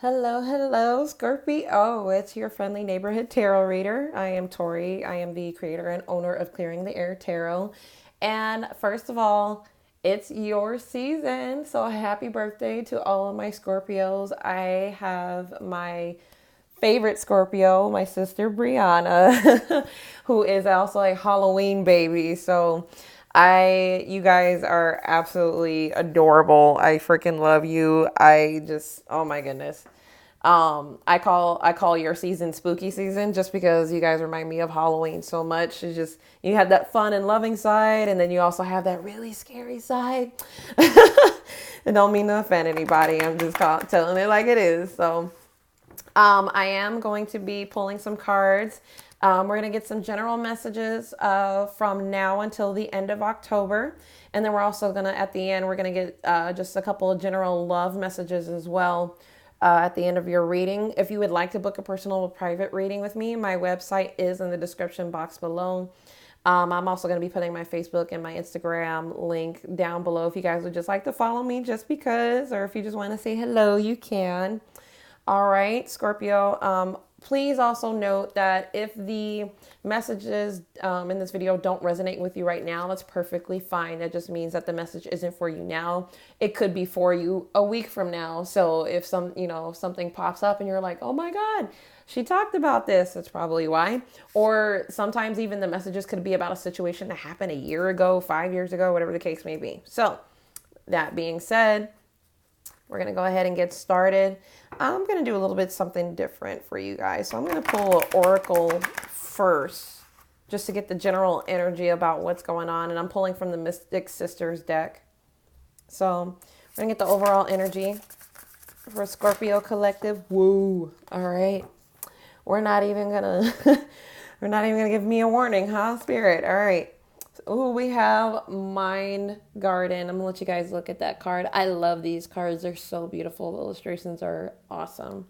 Hello, hello, Scorpio. It's your friendly neighborhood tarot reader. I am Tori. I am the creator and owner of Clearing the Air Tarot. And first of all, it's your season. So happy birthday to all of my Scorpios. I have my favorite Scorpio, my sister Brianna, who is also a Halloween baby. So you guys are absolutely adorable. I freaking love you. Oh my goodness. I call your season spooky season just because you guys remind me of Halloween so much. It's just, you have that fun and loving side, and then you also have that really scary side. I don't mean to offend anybody. I'm just telling it like it is. So, I am going to be pulling some cards. We're going to get some general messages from now until the end of October. And then we're also going to, at the end, we're going to get just a couple of general love messages as well at the end of your reading. If you would like to book a personal private reading with me, my website is in the description box below. I'm also going to be putting my Facebook and my Instagram link down below if you guys would just like to follow me just because, or if you just want to say hello, you can. All right, Scorpio. Please also note that if the messages in this video don't resonate with you right now, that's perfectly fine. That just means that the message isn't for you now. It could be for you a week from now. So if something pops up and you're like, oh my God, she talked about this, that's probably why. Or sometimes even the messages could be about a situation that happened a year ago, 5 years ago, whatever the case may be. So that being said, we're going to go ahead and get started. I'm going to do a little bit something different for you guys. So I'm going to pull an oracle first just to get the general energy about what's going on. And I'm pulling from the Mystic Sisters deck. So we're going to get the overall energy for Scorpio Collective. Woo. All right. We're not even going to we're not even going to give me a warning, huh, Spirit? All right. Oh, we have Mind Garden. I'm going to let you guys look at that card. I love these cards. They're so beautiful. The illustrations are awesome.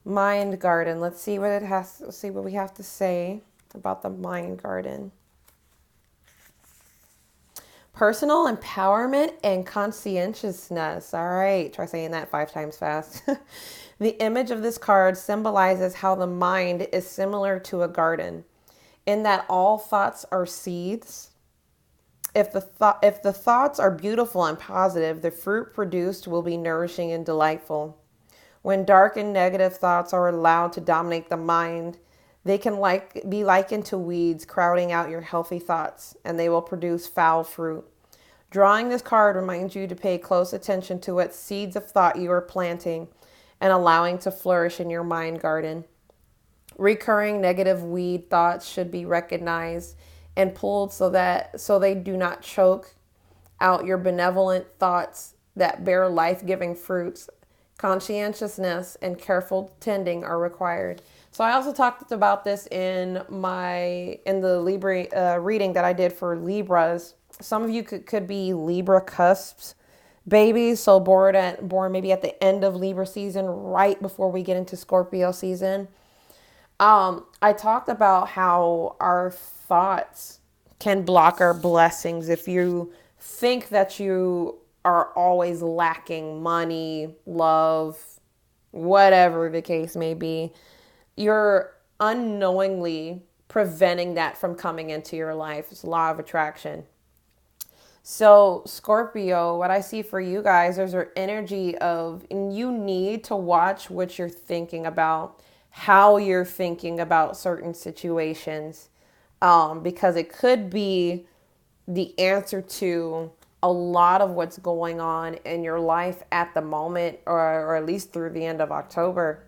Mind Garden. Let's see what let's see what we have to say about the Mind Garden. Personal empowerment and conscientiousness. All right. Try saying that 5 times fast. The image of this card symbolizes how the mind is similar to a garden, in that all thoughts are seeds. If the thoughts are beautiful and positive, the fruit produced will be nourishing and delightful. When dark and negative thoughts are allowed to dominate the mind, they can be likened to weeds crowding out your healthy thoughts, and they will produce foul fruit. Drawing this card reminds you to pay close attention to what seeds of thought you are planting and allowing to flourish in your mind garden. Recurring negative weed thoughts should be recognized and pulled so they do not choke out your benevolent thoughts that bear life-giving fruits. Conscientiousness and careful tending are required. So I also talked about this in the Libra reading that I did for Libras. Some of you could be Libra cusps babies, so born maybe at the end of Libra season, right before we get into Scorpio season. I talked about how our thoughts can block our blessings. If you think that you are always lacking money, love, whatever the case may be, you're unknowingly preventing that from coming into your life. It's law of attraction. So Scorpio, what I see for you guys, there's an energy of, and you need to watch what you're thinking about, how you're thinking about certain situations, because it could be the answer to a lot of what's going on in your life at the moment, or at least through the end of October.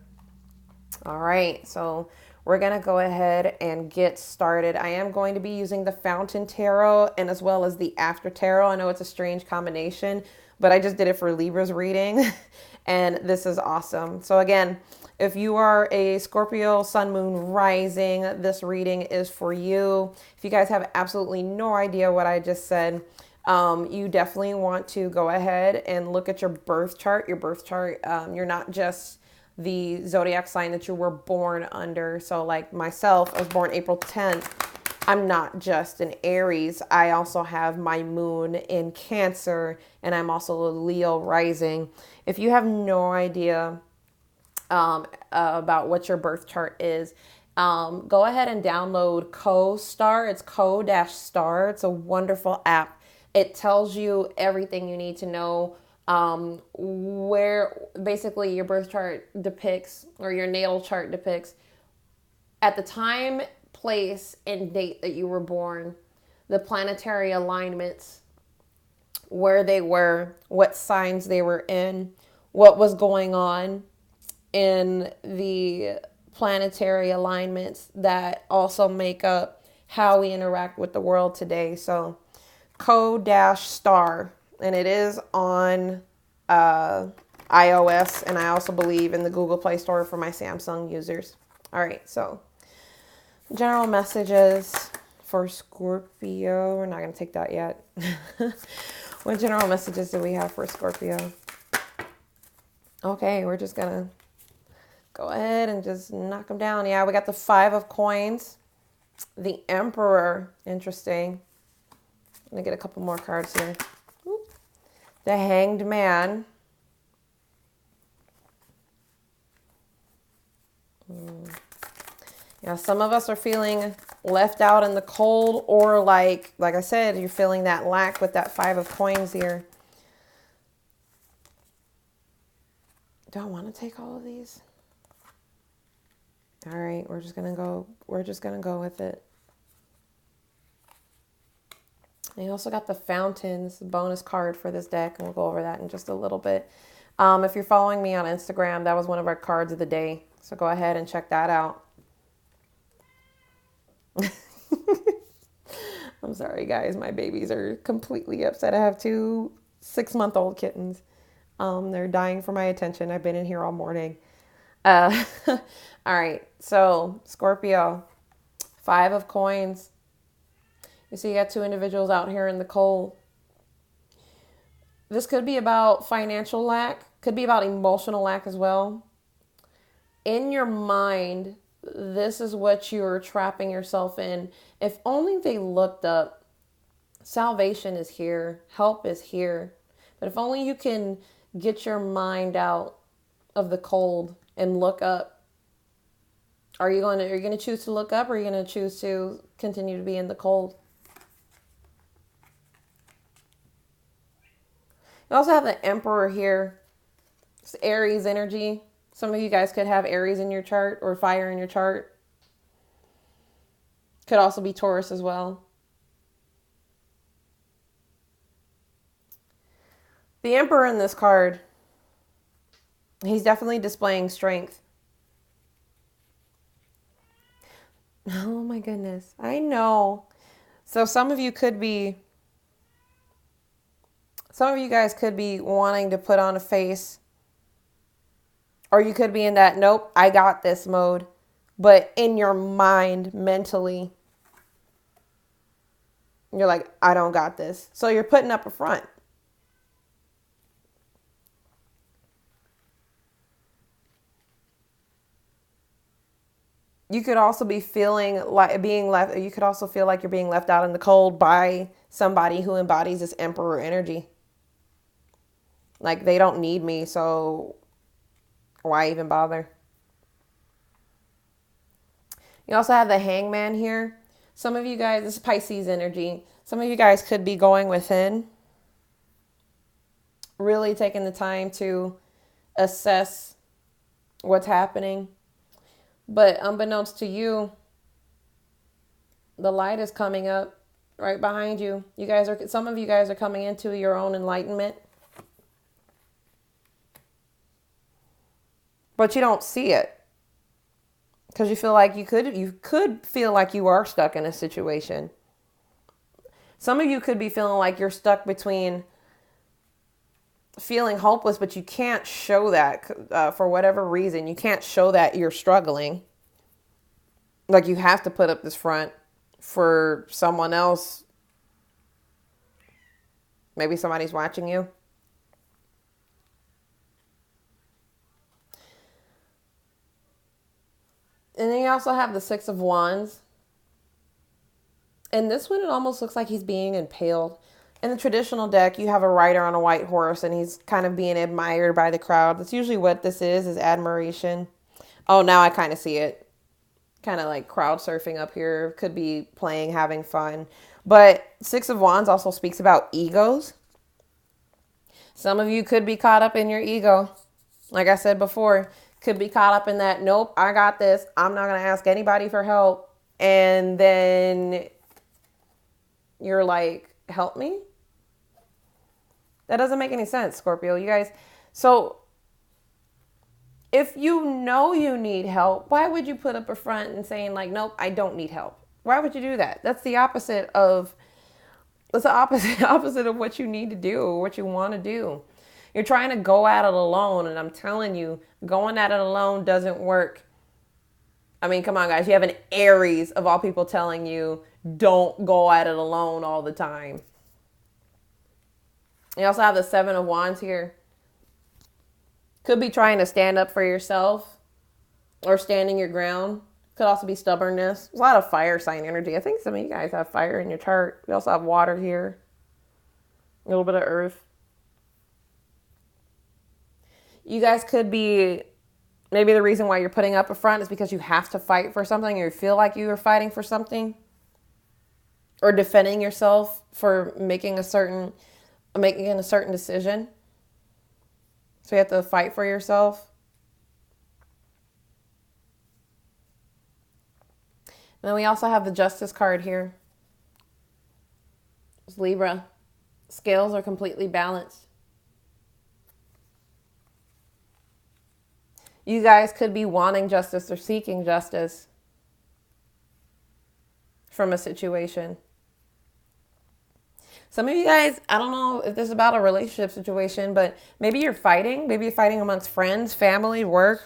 All right, so we're going to go ahead and get started. I am going to be using the Fountain Tarot and as well as the After Tarot. I know it's a strange combination, but I just did it for Libra's reading, and this is awesome. So again, if you are a Scorpio, Sun, Moon, Rising, this reading is for you. If you guys have absolutely no idea what I just said, you definitely want to go ahead and look at your birth chart. Your birth chart, you're not just the zodiac sign that you were born under. So like myself, I was born April 10th. I'm not just an Aries. I also have my moon in Cancer, and I'm also a Leo rising. If you have no idea about what your birth chart is, go ahead and download CoStar. It's Co-Star. It's a wonderful app. It tells you everything you need to know, where basically your birth chart depicts, or your natal chart depicts, at the time, place, and date that you were born, the planetary alignments, where they were, what signs they were in, what was going on in the planetary alignments that also make up how we interact with the world today. So Co-Star, and it is on iOS, and I also believe in the Google Play Store for my Samsung users. All right, so general messages for Scorpio. We're not going to take that yet. What general messages do we have for Scorpio? Okay, we're just going to go ahead and just knock them down. Yeah, we got the 5 of Coins, the Emperor. Interesting. I'm going to get a couple more cards here. The Hanged Man. Yeah, some of us are feeling left out in the cold, or like I said, you're feeling that lack with that 5 of Coins here. Do I want to take all of these? All right, we're just gonna go with it. And you also got the Fountains bonus card for this deck, and we'll go over that in just a little bit. If you're following me on Instagram, that was one of our cards of the day, so go ahead and check that out. I'm sorry, guys. My babies are completely upset. I have 2 6-month-old kittens. They're dying for my attention. I've been in here all morning. All right. So Scorpio, 5 of Coins. You see, you got 2 individuals out here in the cold. This could be about financial lack. Could be about emotional lack as well. In your mind, this is what you're trapping yourself in. If only they looked up. Salvation is here. Help is here. But if only you can get your mind out of the cold and look up. Are you going to choose to look up, or are you going to choose to continue to be in the cold? You also have the Emperor here. It's Aries energy. Some of you guys could have Aries in your chart, or fire in your chart. Could also be Taurus as well. The Emperor in this card, he's definitely displaying strength. Oh my goodness. I know. So some of you guys could be wanting to put on a face, or you could be in that, nope, I got this mode. But in your mind, mentally, you're like, I don't got this. So you're putting up a front. You could also be feeling like you could also feel like you're being left out in the cold by somebody who embodies this Emperor energy. Like, they don't need me, so why even bother? You also have the Hangman here. Some of you guys, this is Pisces energy. Some of you guys could be going within, really taking the time to assess what's happening. But unbeknownst to you, the light is coming up right behind you. Some of you guys are coming into your own enlightenment. But you don't see it. Because you feel like you could feel like you are stuck in a situation. Some of you could be feeling like you're stuck between feeling hopeless, but you can't show that for whatever reason. You can't show that you're struggling. Like, you have to put up this front for someone else. Maybe somebody's watching you. And then you also have the 6 of Wands. And this one, it almost looks like he's being impaled. In the traditional deck, you have a rider on a white horse, and he's kind of being admired by the crowd. That's usually what this is admiration. Oh, now I kind of see it. Kind of like crowd surfing up here. Could be playing, having fun. But Six of Wands also speaks about egos. Some of you could be caught up in your ego. Like I said before, could be caught up in that, nope, I got this. I'm not going to ask anybody for help. And then you're like, help me? That doesn't make any sense, Scorpio. You guys, so if you know you need help, why would you put up a front and saying like, nope, I don't need help? Why would you do that? That's the opposite of opposite of what you need to do, what you want to do. You're trying to go at it alone, and I'm telling you, going at it alone doesn't work. I mean, come on, guys. You have an Aries of all people telling you, don't go at it alone all the time. You also have the Seven of Wands here. Could be trying to stand up for yourself or standing your ground. Could also be stubbornness. There's a lot of fire sign energy. I think some of you guys have fire in your chart. We also have water here. A little bit of earth. You guys could be, maybe the reason why you're putting up a front is because you have to fight for something, or you feel like you are fighting for something, or defending yourself for making a certain decision. So you have to fight for yourself. And then we also have the Justice card here. It's Libra. Scales are completely balanced. You guys could be wanting justice or seeking justice from a situation. Some of you guys, I don't know if this is about a relationship situation, but maybe you're fighting. Maybe you're fighting amongst friends, family, work.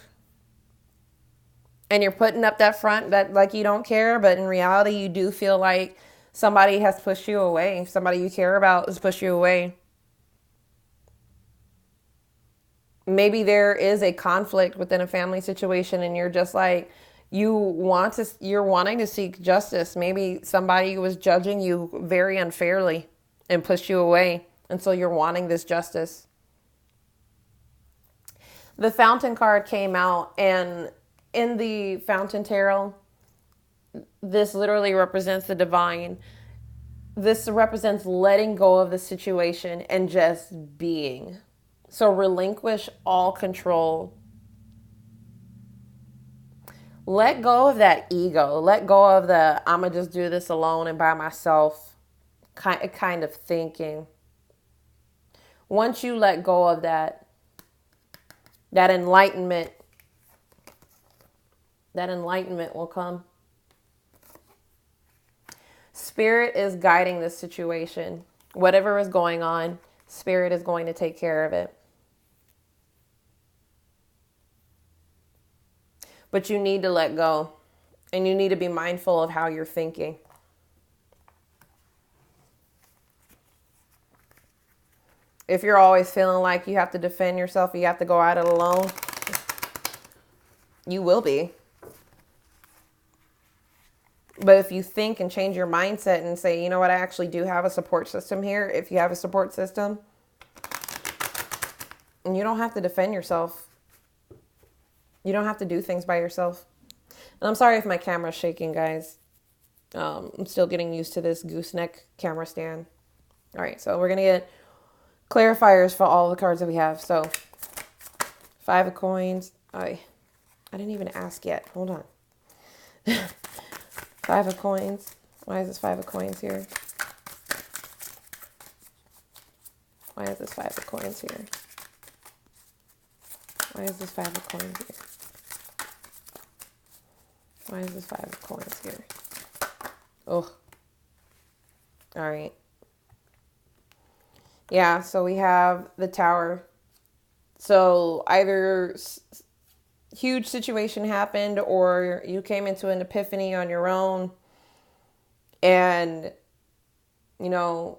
And you're putting up that front that like you don't care, but in reality you do feel like somebody has pushed you away. Somebody you care about has pushed you away. Maybe there is a conflict within a family situation, and you're just like, you're wanting to seek justice. Maybe somebody was judging you very unfairly and pushed you away. And so you're wanting this justice. The Fountain card came out, and in the Fountain Tarot, this literally represents the divine. This represents letting go of the situation and just being. So relinquish all control. Let go of that ego. Let go of the, I'm going to just do this alone and by myself kind of thinking. Once you let go of that enlightenment will come. Spirit is guiding this situation. Whatever is going on, Spirit is going to take care of it. But you need to let go, and you need to be mindful of how you're thinking. If you're always feeling like you have to defend yourself, you have to go at it alone, you will be. But if you think and change your mindset and say, you know what, I actually do have a support system here. If you have a support system, and you don't have to defend yourself. You don't have to do things by yourself. And I'm sorry if my camera's shaking, guys. I'm still getting used to this gooseneck camera stand. All right, so we're going to get clarifiers for all the cards that we have. So, 5 of coins. I didn't even ask yet. Hold on. 5 of coins. Why is this 5 of coins here? Why is this 5 of coins here? Why is this 5 of coins here? Why is this 5 of coins here? Oh. All right. Yeah, so we have the Tower. So either huge situation happened, or you came into an epiphany on your own, and, you know,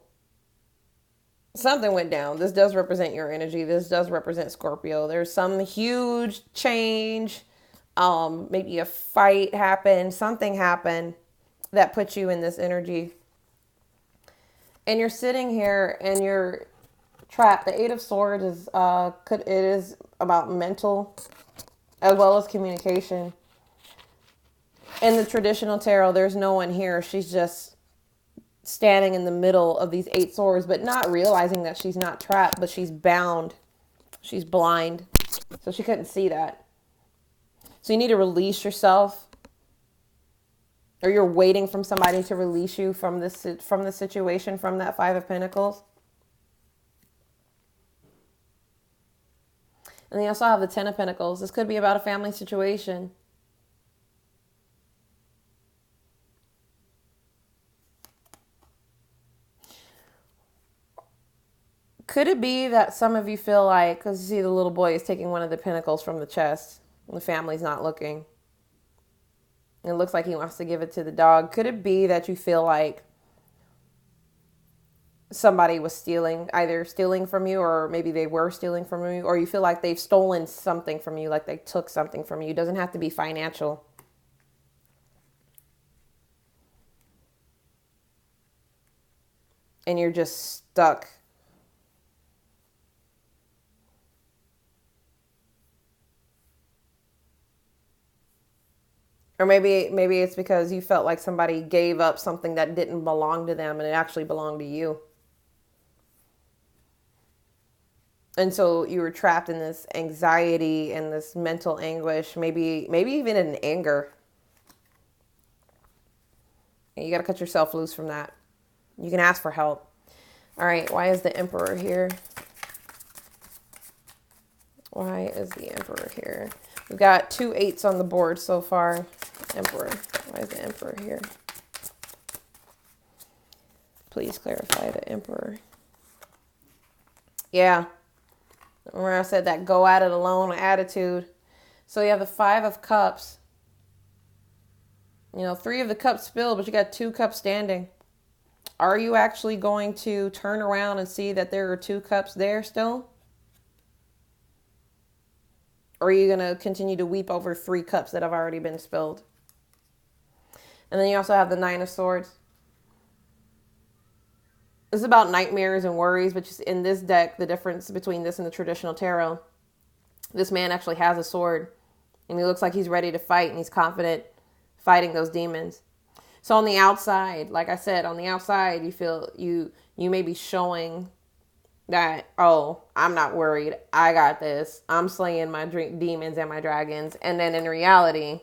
something went down. This does represent your energy. This does represent Scorpio. There's some huge change. Maybe a fight happened. Something happened that put you in this energy. And you're sitting here and you're trapped. The Eight of Swords is it is about mental as well as communication. In the traditional tarot, there's no one here. She's just standing in the middle of these 8 swords, but not realizing that she's not trapped, but she's bound. She's blind. So she couldn't see that. So you need to release yourself, or you're waiting from somebody to release you from the situation, from that 5 of Pentacles. And then you also have the 10 of Pentacles. This could be about a family situation. Could it be that some of you feel like, because you see the little boy is taking one of the pentacles from the chest, and the family's not looking. And it looks like he wants to give it to the dog. Could it be that you feel like somebody was stealing, either stealing from you, or maybe they were stealing from you, or you feel like they've stolen something from you, like they took something from you? It doesn't have to be financial. And you're just stuck. Or maybe it's because you felt like somebody gave up something that didn't belong to them and it actually belonged to you. And so you were trapped in this anxiety and this mental anguish, maybe even in anger. And you got to cut yourself loose from that. You can ask for help. All right, why is the Emperor here? Why is the Emperor here? We've got 2 8s on the board so far. Emperor. Why is the Emperor here? Please clarify the Emperor. Yeah. Remember I said that go at it alone attitude. So you have the 5 of Cups. You know, 3 of the cups spilled, but you got 2 cups standing. Are you actually going to turn around and see that there are 2 cups there still? Or are you going to continue to weep over 3 cups that have already been spilled? And then you also have the 9 of Swords. This is about nightmares and worries, but just in this deck, the difference between this and the traditional tarot, this man actually has a sword. And he looks like he's ready to fight, and he's confident fighting those demons. So on the outside, like I said, on the outside, you feel you may be showing that, oh, I'm not worried. I got this. I'm slaying my demons and my dragons. And then in reality,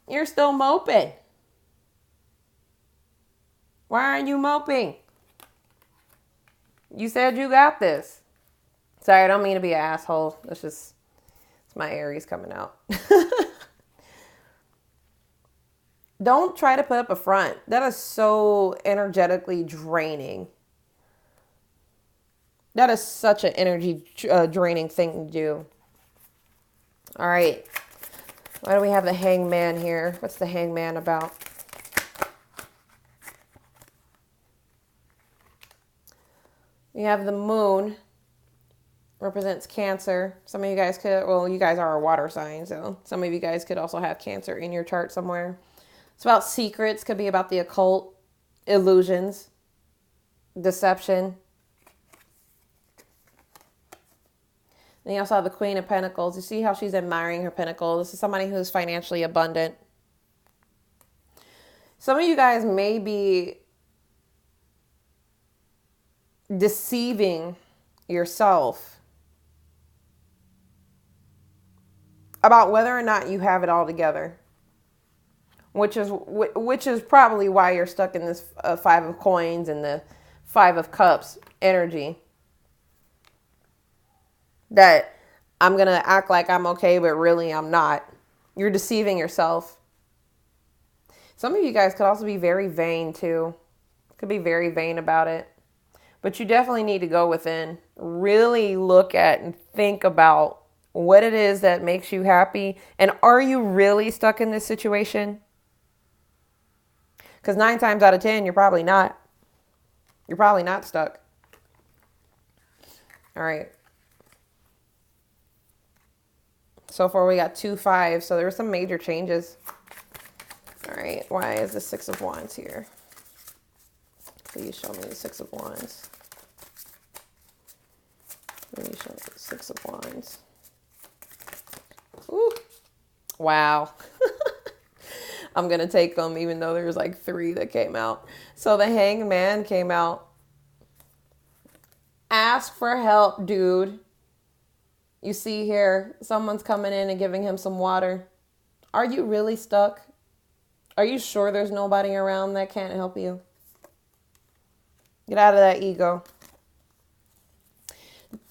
you're still moping. Why aren't you moping? You said you got this. Sorry, I don't mean to be an asshole. It's my Aries coming out. Don't try to put up a front. That is so energetically draining. That is such an energy draining thing to do. All right. Why do we have the Hangman here? What's the Hangman about? We have the Moon. Represents Cancer. Some of you guys could, well, you guys are a water sign, so some of you guys could also have Cancer in your chart somewhere. It's about secrets. Could be about the occult, illusions, deception. Then you also have the Queen of Pentacles. You see how she's admiring her pentacle. This is somebody who's financially abundant. Some of you guys may be deceiving yourself about whether or not you have it all together, which is probably why you're stuck in this 5 of Coins and the 5 of Cups energy. That I'm going to act like I'm okay, but really I'm not. You're deceiving yourself. Some of you guys could also be very vain too. Could be very vain about it. But you definitely need to go within. Really look at and think about what it is that makes you happy. And are you really stuck in this situation? Because 9 times out of 10, you're probably not. You're probably not stuck. All right. So far we got 2 5s, so there were some major changes. All right, why is the 6 of Wands here? Please show me the Six of Wands. Please show me the Six of Wands. Ooh. Wow. I'm going to take them even though there's like 3 that came out. So the Hanged Man came out. Ask for help, dude. You see here, someone's coming in and giving him some water. Are you really stuck? Are you sure there's nobody around that can't help you? Get out of that ego.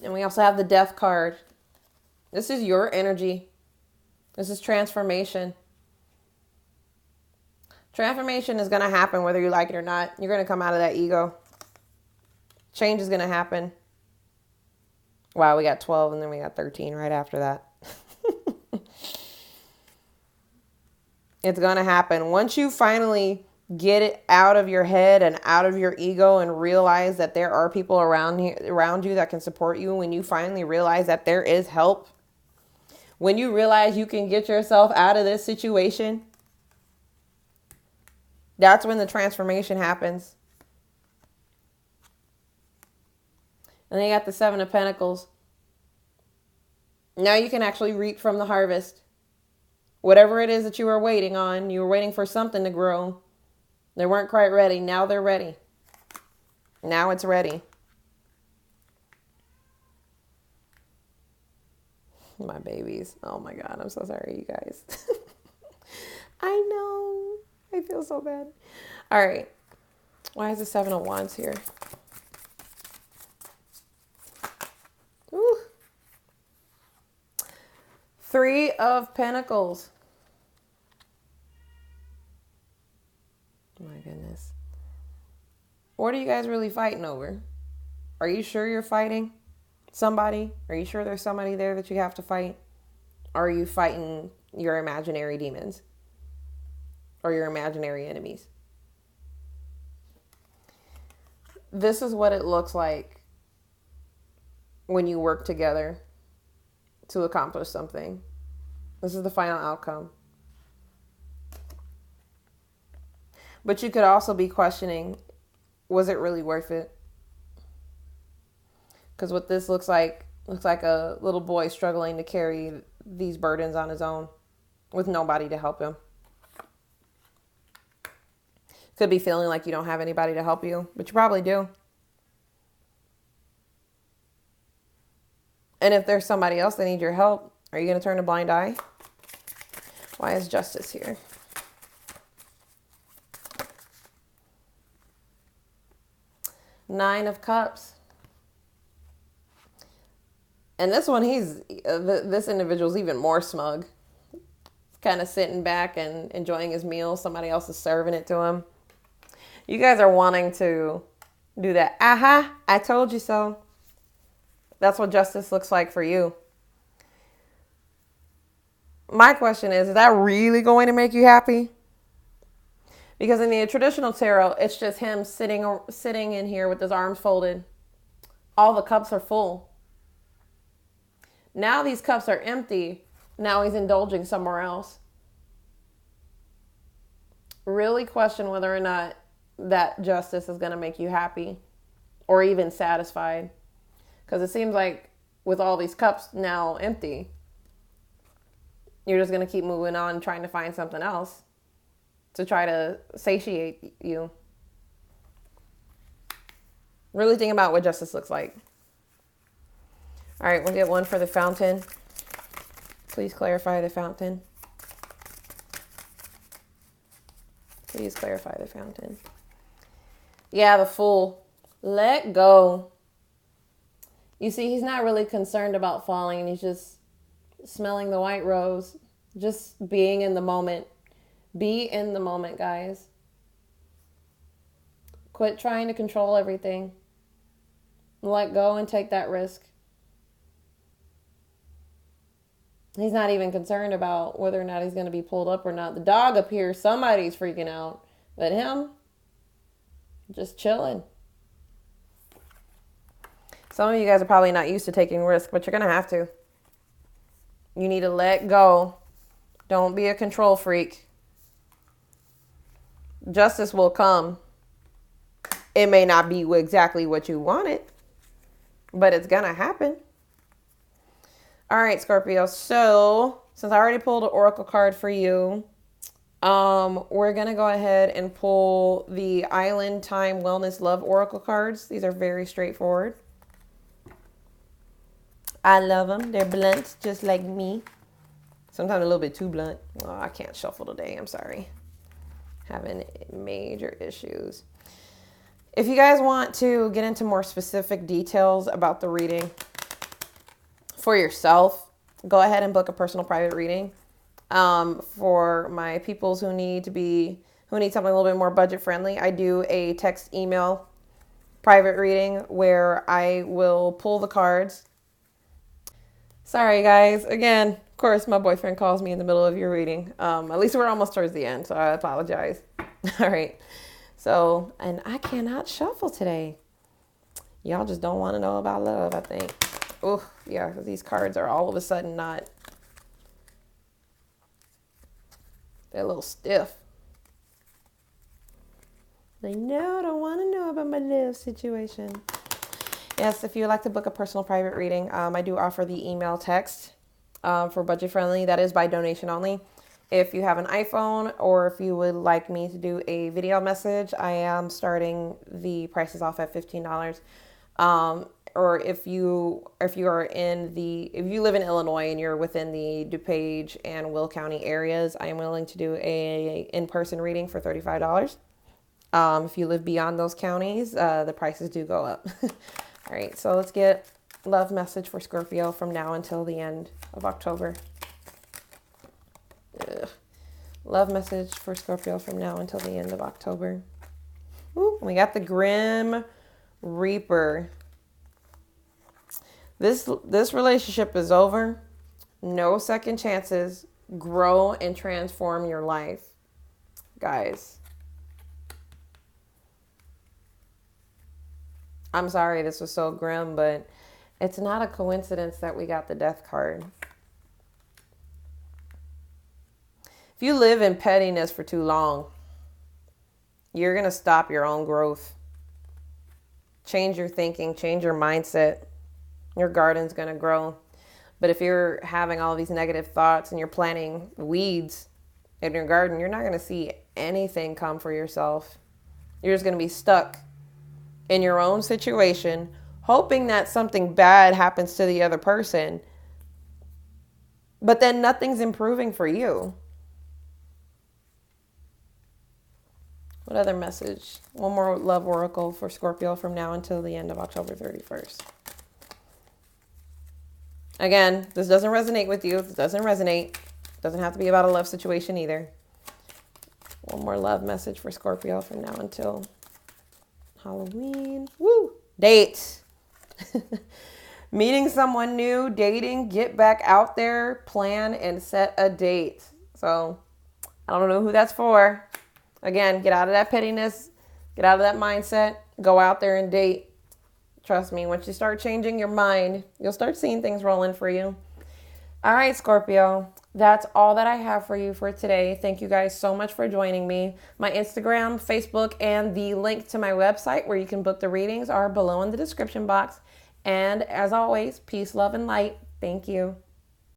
And we also have the Death card. This is your energy. This is transformation. Transformation is going to happen whether you like it or not. You're going to come out of that ego. Change is going to happen. Wow, we got 12 and then we got 13 right after that. It's going to happen. Once you finally get it out of your head and out of your ego and realize that there are people around you that can support you, when you finally realize that there is help, when you realize you can get yourself out of this situation, that's when the transformation happens. And then you got the Seven of Pentacles. Now you can actually reap from the harvest. Whatever it is that you were waiting on, you were waiting for something to grow. They weren't quite ready. Now they're ready. Now it's ready. My babies. Oh my God. I'm so sorry, you guys. I know. I feel so bad. All right. Why is the Seven of Wands here? Ooh. 3 of Pentacles. My goodness. What are you guys really fighting over? Are you sure you're fighting somebody? Are you sure there's somebody there that you have to fight? Or are you fighting your imaginary demons? Or your imaginary enemies? This is what it looks like when you work together to accomplish something. This is the final outcome. But you could also be questioning, was it really worth it? Because what this looks like a little boy struggling to carry these burdens on his own with nobody to help him. Could be feeling like you don't have anybody to help you, but you probably do. And if there's somebody else that needs your help, are you going to turn a blind eye? Why is Justice here? Nine of Cups. And this one, this individual's even more smug. Kind of sitting back and enjoying his meal. Somebody else is serving it to him. You guys are wanting to do that. Aha, I told you so. That's what Justice looks like for you. My question is that really going to make you happy? Because in the traditional tarot, it's just him sitting in here with his arms folded. All the cups are full. Now these cups are empty. Now he's indulging somewhere else. Really question whether or not that Justice is going to make you happy or even satisfied. Because it seems like with all these cups now empty, you're just going to keep moving on trying to find something else to try to satiate you. Really think about what Justice looks like. All right, we'll get one for the Fountain. Please clarify the Fountain. Please clarify the Fountain. Yeah, the Fool. Let go. You see, he's not really concerned about falling. He's just smelling the white rose. Just being in the moment. Be in the moment, guys. Quit trying to control everything. Let go and take that risk. He's not even concerned about whether or not he's going to be pulled up or not. The dog up here, somebody's freaking out. But him, just chilling. Some of you guys are probably not used to taking risks, but you're going to have to. You need to let go. Don't be a control freak. Justice will come. It may not be exactly what you wanted, but it's going to happen. All right, Scorpio. So since I already pulled an oracle card for you, we're going to go ahead and pull the Island Time Wellness Love Oracle cards. These are very straightforward. I love them. They're blunt, just like me. Sometimes a little bit too blunt. Oh, I can't shuffle today. I'm sorry. Having major issues. If you guys want to get into more specific details about the reading for yourself, go ahead and book a personal private reading. For my peoples who need something a little bit more budget friendly, I do a text email private reading where I will pull the cards. Sorry guys, again, of course my boyfriend calls me in the middle of your reading. At least we're almost towards the end, so I apologize. All right. So, and I cannot shuffle today. Y'all just don't want to know about love, I think. Oh, yeah, because these cards are all of a sudden not. They're a little stiff. Like, no, I don't want to know about my love situation. Yes, if you would like to book a personal private reading, I do offer the email text for budget friendly. That is by donation only. If you have an iPhone or if you would like me to do a video message, I am starting the prices off at $15. Or if you live in Illinois and you're within the DuPage and Will County areas, I am willing to do a in-person reading for $35. If you live beyond those counties, the prices do go up. All right, so let's get love message for Scorpio from now until the end of October. Ugh. Love message for Scorpio from now until the end of October. Ooh, we got the Grim Reaper. This relationship is over. No second chances. Grow and transform your life. Guys. I'm sorry this was so grim, but it's not a coincidence that we got the Death card. If you live in pettiness for too long, you're going to stop your own growth. Change your thinking, change your mindset. Your garden's going to grow. But if you're having all these negative thoughts and you're planting weeds in your garden, you're not going to see anything come for yourself. You're just going to be stuck in your own situation, hoping that something bad happens to the other person. But then nothing's improving for you. What other message? One more love oracle for Scorpio from now until the end of October 31st. Again, this doesn't resonate with you. This doesn't resonate. Doesn't have to be about a love situation either. One more love message for Scorpio from now until Halloween. Woo! Date. Meeting someone new, dating, get back out there, plan and set a date. So, I don't know who that's for. Again, get out of that pettiness, get out of that mindset, go out there and date. Trust me, once you start changing your mind, you'll start seeing things rolling for you. All right, Scorpio, that's all that I have for you for today. Thank you guys so much for joining me. My Instagram, Facebook, and the link to my website where you can book the readings are below in the description box. And as always, peace, love, and light. Thank you.